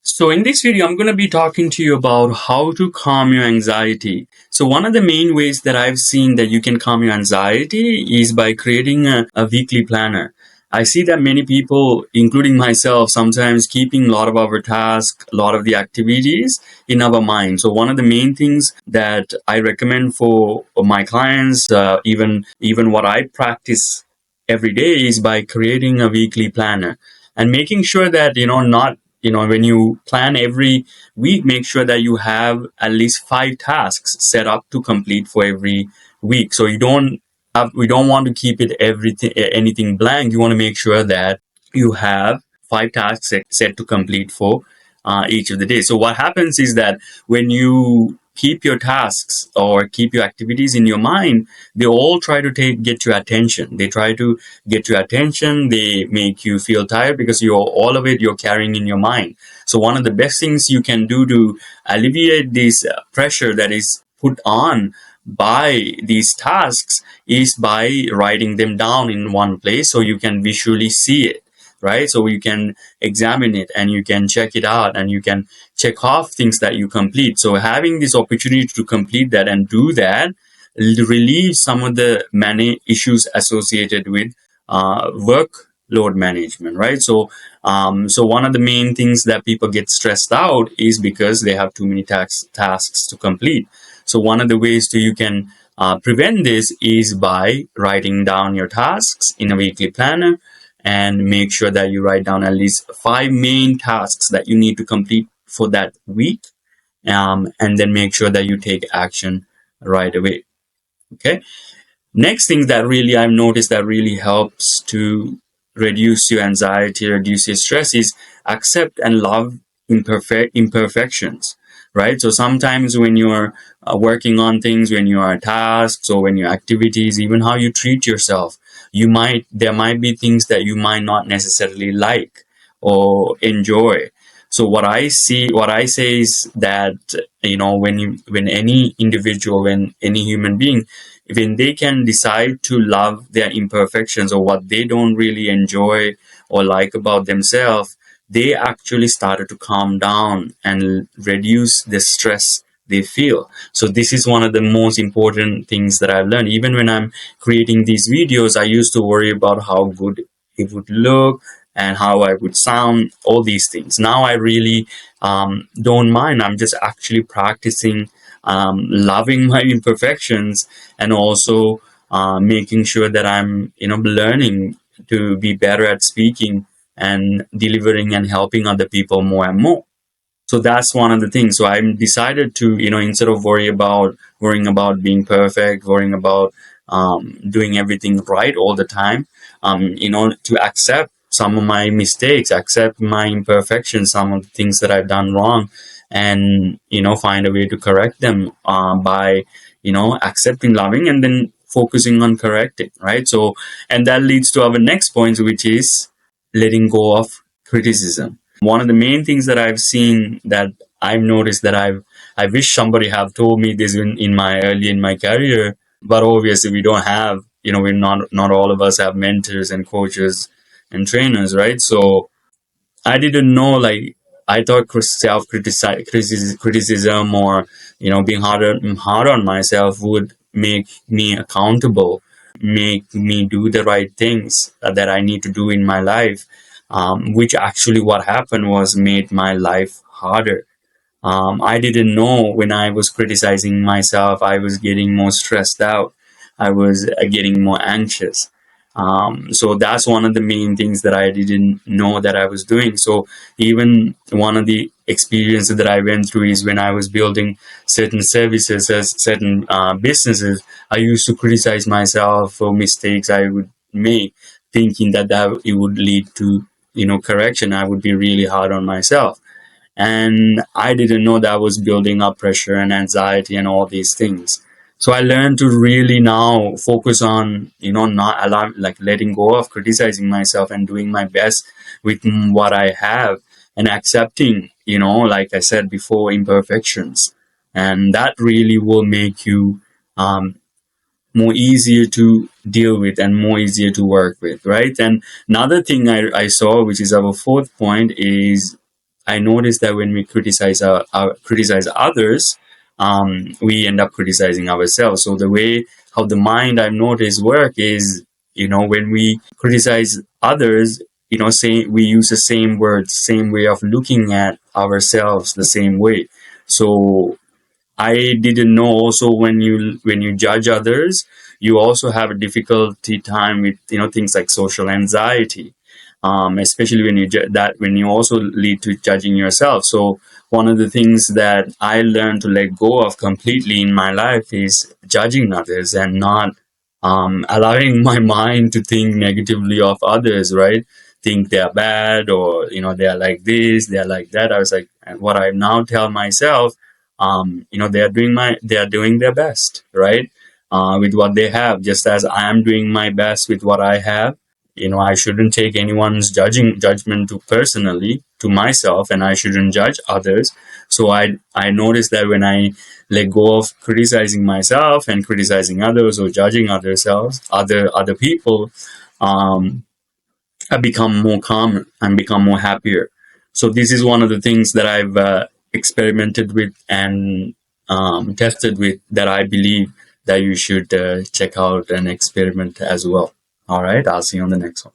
So in this video, I'm going to be talking to you about how to calm your anxiety. So one of the main ways that I've seen that you can calm your anxiety is by creating a weekly planner. I see that many people, including myself, sometimes keeping a lot of our tasks, a lot of the activities in our mind. So one of the main things that I recommend for my clients, even what I practice every day, is by creating a weekly planner and making sure that not when you plan every week, make sure that you have at least 5 tasks set up to complete for every week. So we don't want to keep it everything anything blank. You want to make sure that you have 5 tasks set to complete for each of the days. So what happens is that when you keep your tasks or keep your activities in your mind, they all try to get your attention. They try to get your attention. They make you feel tired because all of it you're carrying in your mind. So one of the best things you can do to alleviate this pressure that is put on by these tasks is by writing them down in one place so you can visually see it, right? So you can examine it and you can check it out and you can check off things that you complete. So having this opportunity to complete that and do that relieves some of the many issues associated with workload management, right? So one of the main things that people get stressed out is because they have too many tasks to complete. So one of the ways you can prevent this is by writing down your tasks in a weekly planner, and make sure that you write down at least 5 main tasks that you need to complete for that week, and then make sure that you take action right away. Okay. Next thing that really I've noticed that really helps to reduce your anxiety, reduce your stress, is accept and love imperfections, right? So sometimes when you're working on things, when you are tasks or when your activities, even how you treat yourself, there might be things that you might not necessarily like or enjoy. So what I say is that when any individual, when any human being, when they can decide to love their imperfections or what they don't really enjoy or like about themselves, they actually started to calm down and reduce the stress they feel. So this is one of the most important things that I've learned. Even when I'm creating these videos, I used to worry about how good it would look and how I would sound, all these things. Now I really don't mind. I'm just actually practicing loving my imperfections, and also making sure that I'm learning to be better at speaking and delivering and helping other people more and more. So that's one of the things. So I decided to instead of worrying about being perfect, worrying about doing everything right all the time, to accept some of my mistakes, accept my imperfections, some of the things that I've done wrong, and find a way to correct them by accepting, loving, and then focusing on correcting, right? So, and that leads to our next point, which is letting go of criticism. One of the main things that I've seen, that I've noticed, that I wish somebody have told me this in my career, but obviously we don't have, we're not all of us have mentors and coaches and trainers, right? So I didn't know, like, I thought criticism or being hard on myself would make me accountable, make me do the right things that I need to do in my life, which actually what happened was made my life harder. I didn't know when I was criticizing myself, I was getting more stressed out. I was getting more anxious. So that's one of the main things that I didn't know that I was doing. So even one of the experiences that I went through is when I was building certain services as certain businesses, I used to criticize myself for mistakes I would make, thinking that it would lead to correction. I would be really hard on myself, and I didn't know that was building up pressure and anxiety and all these things. So I learned to really now focus on not letting go of criticizing myself and doing my best with what I have, and accepting like I said before, imperfections. And that really will make you more easier to deal with and more easier to work with, right? And another thing I saw, which is our fourth point, is I noticed that when we criticize others, we end up criticizing ourselves. So the way how the mind, I've noticed, work is, when we criticize others, we use the same words, same way of looking at ourselves, the same way. So I didn't know also when you judge others, you also have a difficulty time with things like social anxiety, especially when you also lead to judging yourself. So one of the things that I learned to let go of completely in my life is judging others and not allowing my mind to think negatively of others. Right? Think they're bad, or they're like this, they're like that. I was like, and what I now tell myself, they are doing their best, right, with what they have, just as I am doing my best with what I have. I shouldn't take anyone's judgment to personally to myself, and I shouldn't judge others. So I noticed that when I let go of criticizing myself and criticizing others or judging other people, um, I become more calm and become more happier. So this is one of the things that I've experimented with and tested with, that I believe that you should check out and experiment as well. All right, I'll see you on the next one.